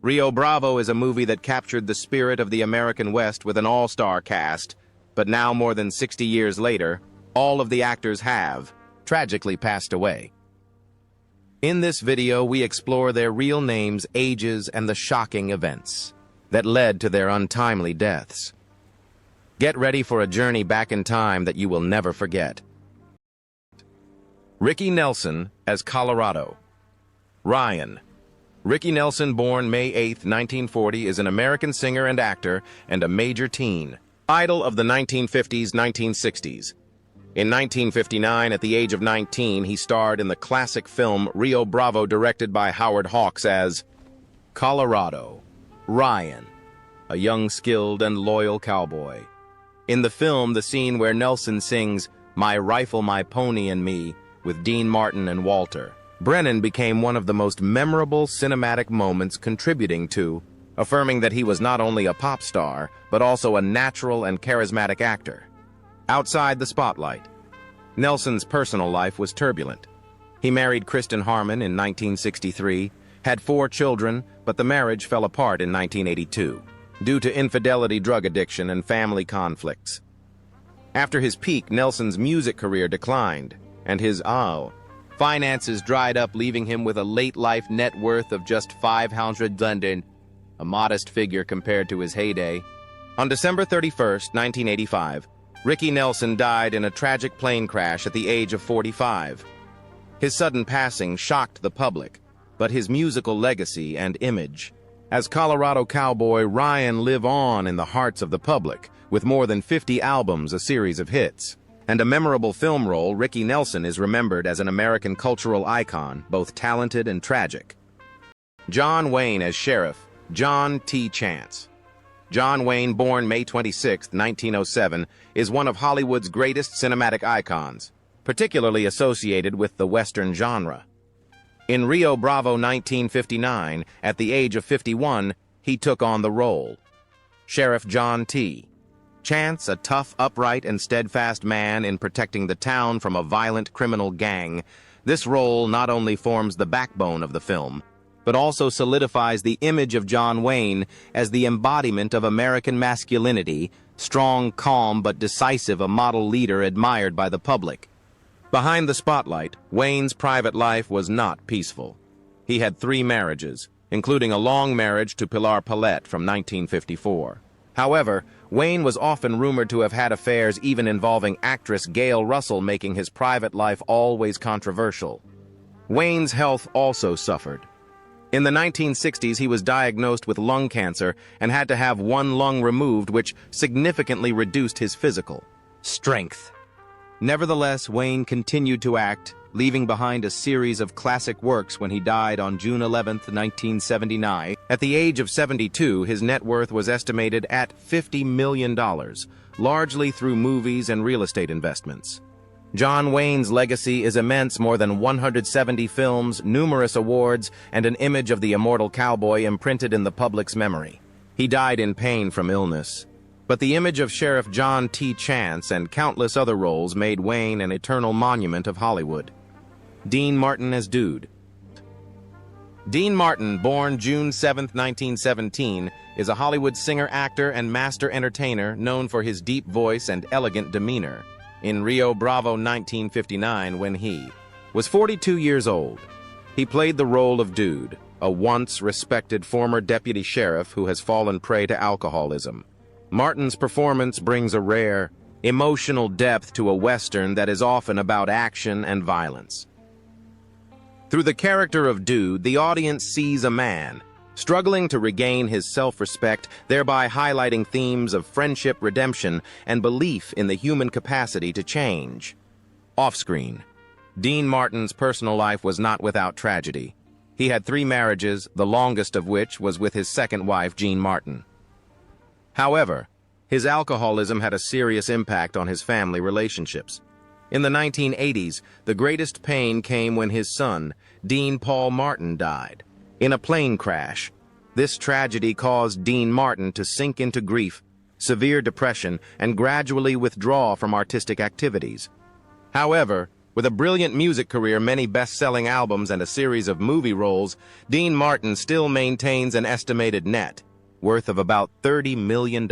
Rio Bravo is a movie that captured the spirit of the American West with an all-star cast, but now more than 60 years later, all of the actors have, tragically passed away. In this video, we explore their real names, ages, and the shocking events that led to their untimely deaths. Get ready for a journey back in time that you will never forget. Ricky Nelson as Colorado. Ryan. Ricky Nelson, born May 8, 1940, is an American singer and actor and a major teen idol of the 1950s-1960s. In 1959, at the age of 19, he starred in the classic film Rio Bravo, directed by Howard Hawks, as Colorado. Ryan, a young, skilled, and loyal cowboy. In the film, the scene where Nelson sings "My Rifle, My Pony and Me" with Dean Martin and Walter Brennan became one of the most memorable cinematic moments, contributing to affirming that he was not only a pop star, but also a natural and charismatic actor. Outside the spotlight, Nelson's personal life was turbulent. He married Kristen Harmon in 1963, had 4 children, but the marriage fell apart in 1982 due to infidelity, drug addiction, and family conflicts. After his peak, Nelson's music career declined, and his finances dried up, leaving him with a late-life net worth of just $500, a modest figure compared to his heyday. On December 31, 1985, Ricky Nelson died in a tragic plane crash at the age of 45. His sudden passing shocked the public, but his musical legacy and image as Colorado cowboy Ryan live on in the hearts of the public, with more than 50 albums, a series of hits, and a memorable film role. Ricky Nelson is remembered as an American cultural icon, both talented and tragic. John Wayne as Sheriff John T. Chance. John Wayne, born May 26, 1907, is one of Hollywood's greatest cinematic icons, particularly associated with the Western genre. In Rio Bravo 1959, at the age of 51, he took on the role. Sheriff John T. Chance, a tough, upright, and steadfast man in protecting the town from a violent criminal gang, this role not only forms the backbone of the film, but also solidifies the image of John Wayne as the embodiment of American masculinity, strong, calm, but decisive, a model leader admired by the public. Behind the spotlight, Wayne's private life was not peaceful. He had 3 marriages, including a long marriage to Pilar Paulette from 1954. However, Wayne was often rumored to have had affairs even involving actress Gail Russell, making his private life always controversial. Wayne's health also suffered. In the 1960s, he was diagnosed with lung cancer and had to have 1 lung removed, which significantly reduced his physical strength. Nevertheless, Wayne continued to act, leaving behind a series of classic works when he died on June 11, 1979. At the age of 72, his net worth was estimated at $50 million, largely through movies and real estate investments. John Wayne's legacy is immense: more than 170 films, numerous awards, and an image of the immortal cowboy imprinted in the public's memory. He died in pain from illness, but the image of Sheriff John T. Chance and countless other roles made Wayne an eternal monument of Hollywood. Dean Martin as Dude. Dean Martin, born June 7, 1917, is a Hollywood singer, actor, and master entertainer known for his deep voice and elegant demeanor. In Rio Bravo 1959, when he was 42 years old, he played the role of Dude, a once respected former deputy sheriff who has fallen prey to alcoholism. Martin's performance brings a rare, emotional depth to a Western that is often about action and violence. Through the character of Dude, the audience sees a man struggling to regain his self-respect, thereby highlighting themes of friendship, redemption, and belief in the human capacity to change. Off-screen, Dean Martin's personal life was not without tragedy. He had 3 marriages, the longest of which was with his second wife, Jean Martin. However, his alcoholism had a serious impact on his family relationships. In the 1980s, the greatest pain came when his son, Dean Paul Martin, died in a plane crash. This tragedy caused Dean Martin to sink into grief, severe depression, and gradually withdraw from artistic activities. However, With a brilliant music career, many best-selling albums, and a series of movie roles, Dean Martin still maintains an estimated net worth of about $30 million.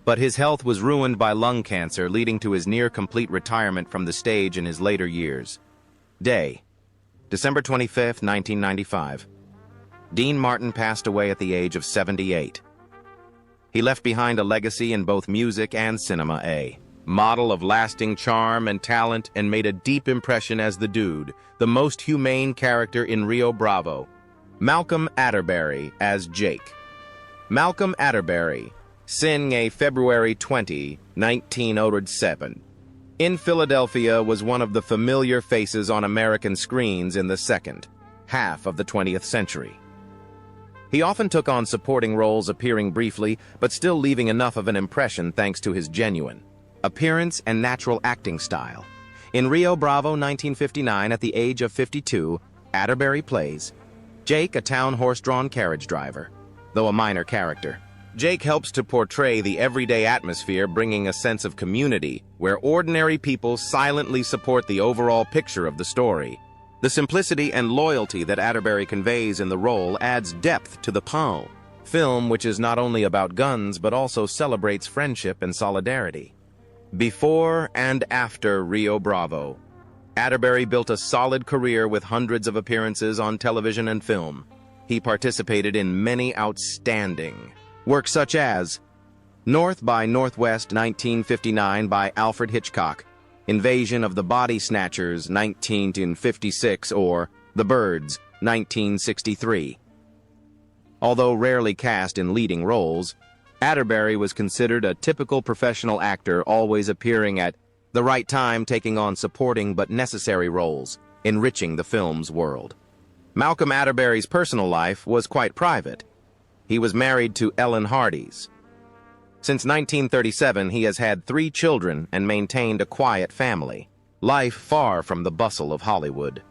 But his health was ruined by lung cancer, leading to his near-complete retirement from the stage in his later years. Day, December 25, 1995. Dean Martin passed away at the age of 78. He left behind a legacy in both music and cinema, a model of lasting charm and talent, and made a deep impression as the Dude, the most humane character in Rio Bravo. Malcolm Atterbury as Jake. Malcolm Atterbury, sin a February 20, 1907. In Philadelphia was one of the familiar faces on American screens in the second half of the 20th century. He often took on supporting roles, appearing briefly, but still leaving enough of an impression thanks to his genuine appearance and natural acting style. In Rio Bravo 1959, at the age of 52, Atterbury plays Jake, a town horse-drawn carriage driver. Though a minor character, Jake helps to portray the everyday atmosphere, bringing a sense of community where ordinary people silently support the overall picture of the story. The simplicity and loyalty that Atterbury conveys in the role adds depth to the film, which is not only about guns but also celebrates friendship and solidarity. Before and after Rio Bravo, Atterbury built a solid career with hundreds of appearances on television and film. He participated in many outstanding works such as North by Northwest 1959 by Alfred Hitchcock, Invasion of the Body Snatchers 1956, or The Birds 1963. Although rarely cast in leading roles, Atterbury was considered a typical professional actor, always appearing at the right time, taking on supporting but necessary roles, enriching the film's world. Malcolm Atterbury's personal life was quite private. He was married to Ellen Hardy's. Since 1937, he has had 3 children and maintained a quiet family life far from the bustle of Hollywood.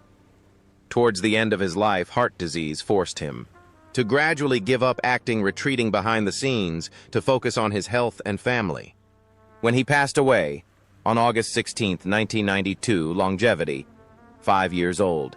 Towards the end of his life, heart disease forced him to gradually give up acting, retreating behind the scenes to focus on his health and family. When he passed away on August 16, 1992, longevity, 5 years old.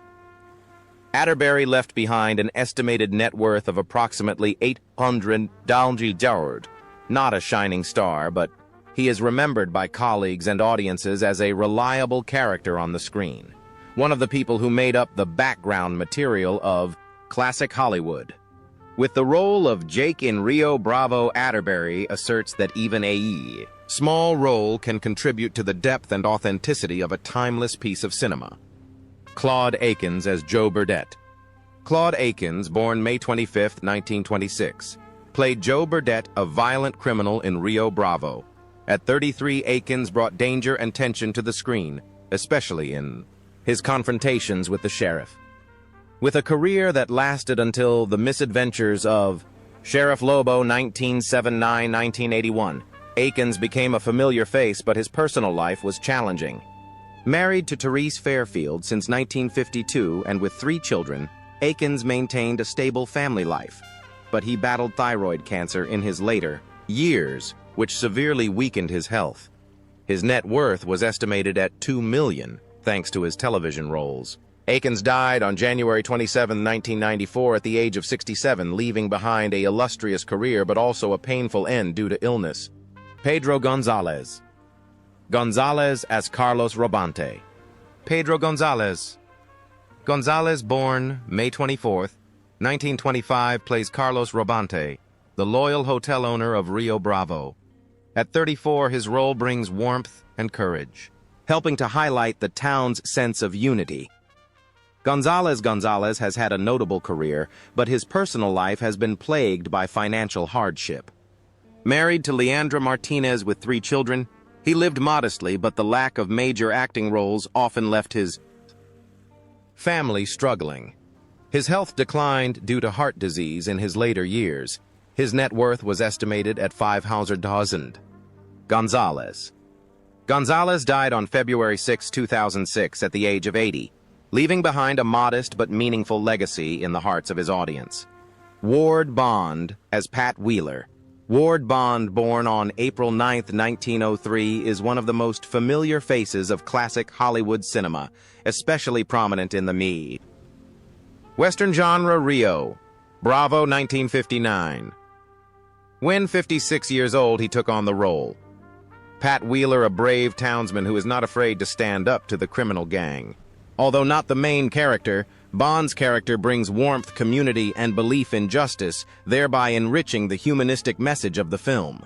Atterbury left behind an estimated net worth of approximately $800. Not a shining star, but he is remembered by colleagues and audiences as a reliable character on the screen, one of the people who made up the background material of classic Hollywood. With the role of Jake in Rio Bravo, Atterbury asserts that even a small role can contribute to the depth and authenticity of a timeless piece of cinema. Claude Akins as Joe Burdett. Claude Akins, born May 25, 1926, played Joe Burdett, a violent criminal in Rio Bravo. At 33, Akins brought danger and tension to the screen, especially in his confrontations with the sheriff. With a career that lasted until The Misadventures of Sheriff Lobo 1979-1981, Akins became a familiar face, but his personal life was challenging. Married to Therese Fairfield since 1952 and with 3 children, Akins maintained a stable family life, but he battled thyroid cancer in his later years, which severely weakened his health. His net worth was estimated at $2 million, thanks to his television roles. Akins died on January 27, 1994, at the age of 67, leaving behind an illustrious career but also a painful end due to illness. Pedro Gonzalez. Gonzalez as Carlos Robante. Pedro Gonzalez. Gonzalez, born May 24, 1925, plays Carlos Robante, the loyal hotel owner of Rio Bravo. At 34, his role brings warmth and courage, helping to highlight the town's sense of unity. Gonzalez has had a notable career, but his personal life has been plagued by financial hardship. Married to Leandra Martinez with 3 children, he lived modestly, but the lack of major acting roles often left his family struggling. His health declined due to heart disease in his later years. His net worth was estimated at $500,000. Gonzalez died on February 6, 2006, at the age of 80. Leaving behind a modest but meaningful legacy in the hearts of his audience. Ward Bond as Pat Wheeler. Ward Bond, born on April 9, 1903, is one of the most familiar faces of classic Hollywood cinema, especially prominent in the me. Western genre Rio Bravo 1959. When 56 years old, he took on the role. Pat Wheeler, a brave townsman who is not afraid to stand up to the criminal gang. Although not the main character, Bond's character brings warmth, community, and belief in justice, thereby enriching the humanistic message of the film.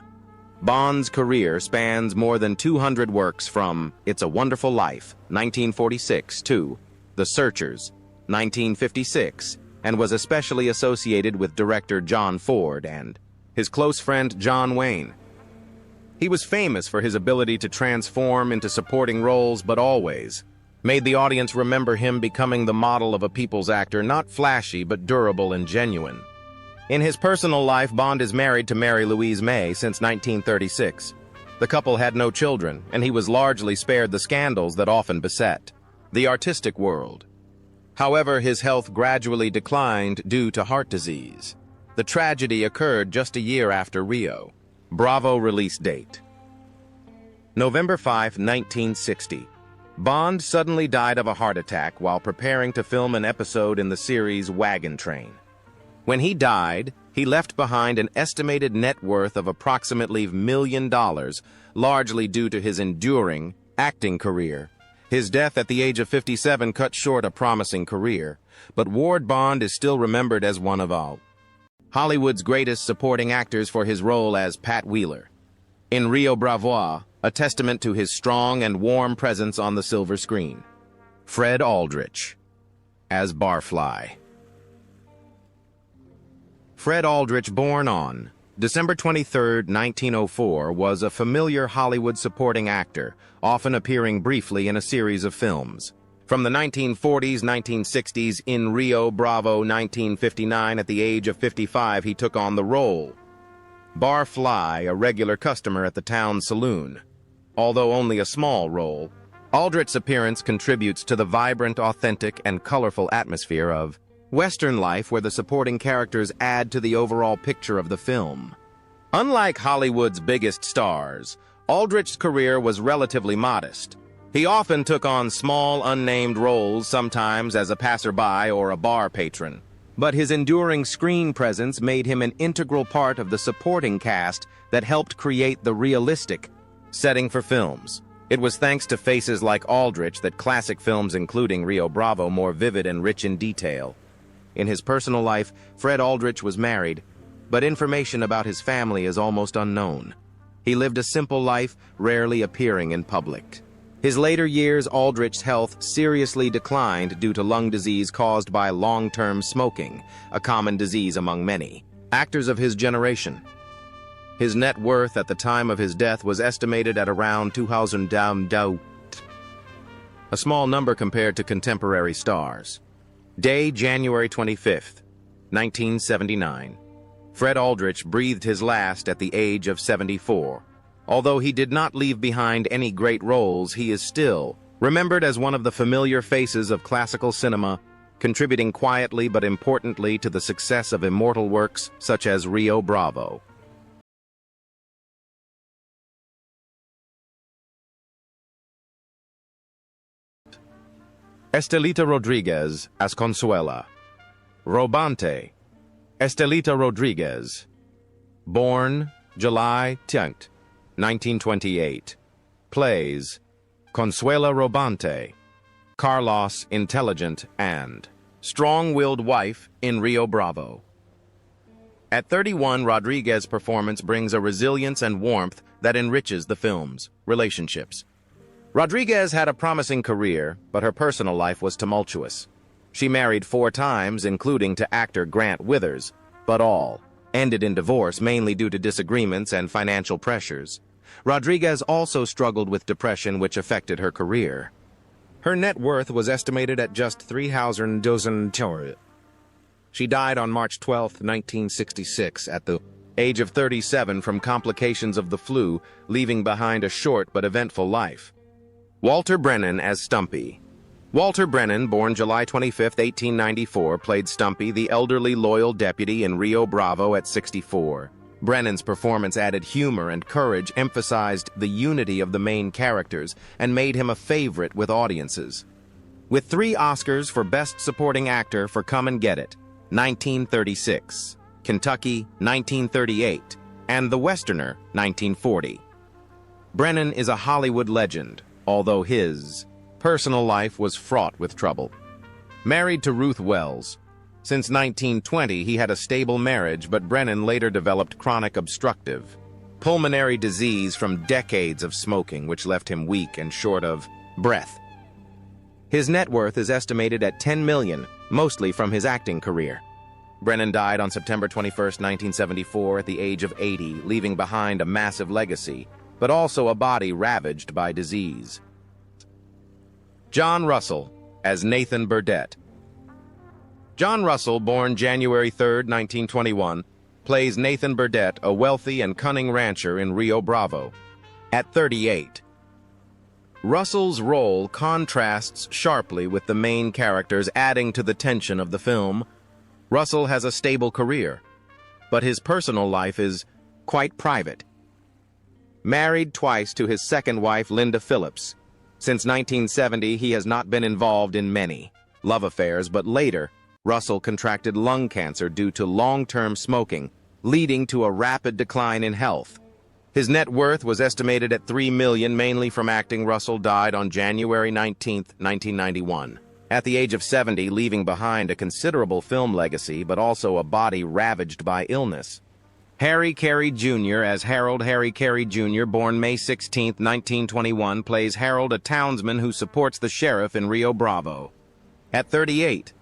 Bond's career spans more than 200 works, from It's a Wonderful Life, 1946, to The Searchers, 1956, and was especially associated with director John Ford and his close friend John Wayne. He was famous for his ability to transform into supporting roles, but always made the audience remember him becoming the model of a people's actor, not flashy but durable and genuine. In his personal life, Bond is married to Mary Louise May since 1936. The couple had no children, and he was largely spared the scandals that often beset the artistic world. However, his health gradually declined due to heart disease. The tragedy occurred just a year after Rio Bravo release date. November 5, 1960. Bond suddenly died of a heart attack while preparing to film an episode in the series Wagon Train. When he died, he left behind an estimated net worth of approximately $1 million, largely due to his enduring acting career. His death at the age of 57 cut short a promising career, but Ward Bond is still remembered as one of Hollywood's greatest supporting actors for his role as Pat Wheeler in Rio Bravo, a testament to his strong and warm presence on the silver screen. Fred Aldrich as Barfly. Fred Aldrich, born on December 23, 1904, was a familiar Hollywood supporting actor, often appearing briefly in a series of films. From the 1940s, 1960s, in Rio Bravo 1959, at the age of 55, he took on the role. Barfly, a regular customer at the town saloon. Although only a small role, Aldrich's appearance contributes to the vibrant, authentic, and colorful atmosphere of Western life, where the supporting characters add to the overall picture of the film. Unlike Hollywood's biggest stars, Aldrich's career was relatively modest. He often took on small, unnamed roles, sometimes as a passerby or a bar patron. But his enduring screen presence made him an integral part of the supporting cast that helped create the realistic setting for films. It was thanks to faces like Aldrich that classic films, including Rio Bravo, more vivid and rich in detail. In his personal life, Fred Aldrich was married, but information about his family is almost unknown. He lived a simple life, rarely appearing in public. His later years, Aldrich's health seriously declined due to lung disease caused by long-term smoking, a common disease among many actors of his generation. His net worth at the time of his death was estimated at around $2,000, a small number compared to contemporary stars. Day, January 25, 1979. Fred Aldrich breathed his last at the age of 74. Although he did not leave behind any great roles, he is still remembered as one of the familiar faces of classical cinema, contributing quietly but importantly to the success of immortal works such as Rio Bravo. Estelita Rodriguez as Consuela. Robante. Estelita Rodriguez. Born July 10th. 1928. Plays Consuela Robante, Carlos' intelligent and strong-willed wife in Rio Bravo. At 31, Rodriguez's performance brings a resilience and warmth that enriches the film's relationships. Rodriguez had a promising career, but her personal life was tumultuous. She married 4 times, including to actor Grant Withers, but all ended in divorce, mainly due to disagreements and financial pressures. Rodriguez also struggled with depression, which affected her career. Her net worth was estimated at just $3,000. She died on March 12, 1966, at the age of 37 from complications of the flu, leaving behind a short but eventful life. Walter Brennan as Stumpy. Walter Brennan, born July 25, 1894, played Stumpy, the elderly loyal deputy in Rio Bravo at 64. Brennan's performance added humor and courage, emphasized the unity of the main characters, and made him a favorite with audiences. With 3 Oscars for Best Supporting Actor for Come and Get It, 1936, Kentucky, 1938, and The Westerner, 1940. Brennan is a Hollywood legend, although his personal life was fraught with trouble. Married to Ruth Wells. Since 1920, he had a stable marriage, but Brennan later developed chronic obstructive pulmonary disease from decades of smoking, which left him weak and short of breath. His net worth is estimated at $10 million, mostly from his acting career. Brennan died on September 21, 1974, at the age of 80, leaving behind a massive legacy, but also a body ravaged by disease. John Russell as Nathan Burdett. John Russell, born January 3, 1921, plays Nathan Burdett, a wealthy and cunning rancher in Rio Bravo. At 38, Russell's role contrasts sharply with the main characters, adding to the tension of the film. Russell has a stable career, but his personal life is quite private. Married twice to his second wife, Linda Phillips. Since 1970, he has not been involved in many love affairs, but later, Russell contracted lung cancer due to long-term smoking, leading to a rapid decline in health. His net worth was estimated at $3 million, mainly from acting. Russell died on January 19, 1991, at the age of 70, leaving behind a considerable film legacy, but also a body ravaged by illness. Harry Carey Jr. as Harold. Harry Carey Jr., born May 16, 1921, plays Harold, a townsman who supports the sheriff in Rio Bravo. At 38,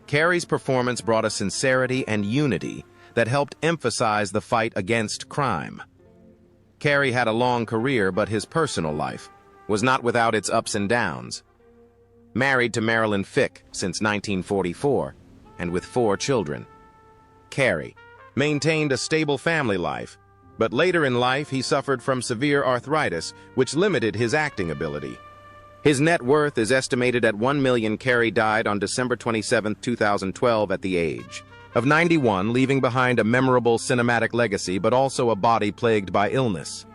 Carey's performance brought a sincerity and unity that helped emphasize the fight against crime. Carey had a long career, but his personal life was not without its ups and downs. Married to Marilyn Fick since 1944, and with 4 children, Carey maintained a stable family life, but later in life he suffered from severe arthritis, which limited his acting ability. His net worth is estimated at $1 million. Carey died on December 27, 2012, at the age of 91, leaving behind a memorable cinematic legacy, but also a body plagued by illness.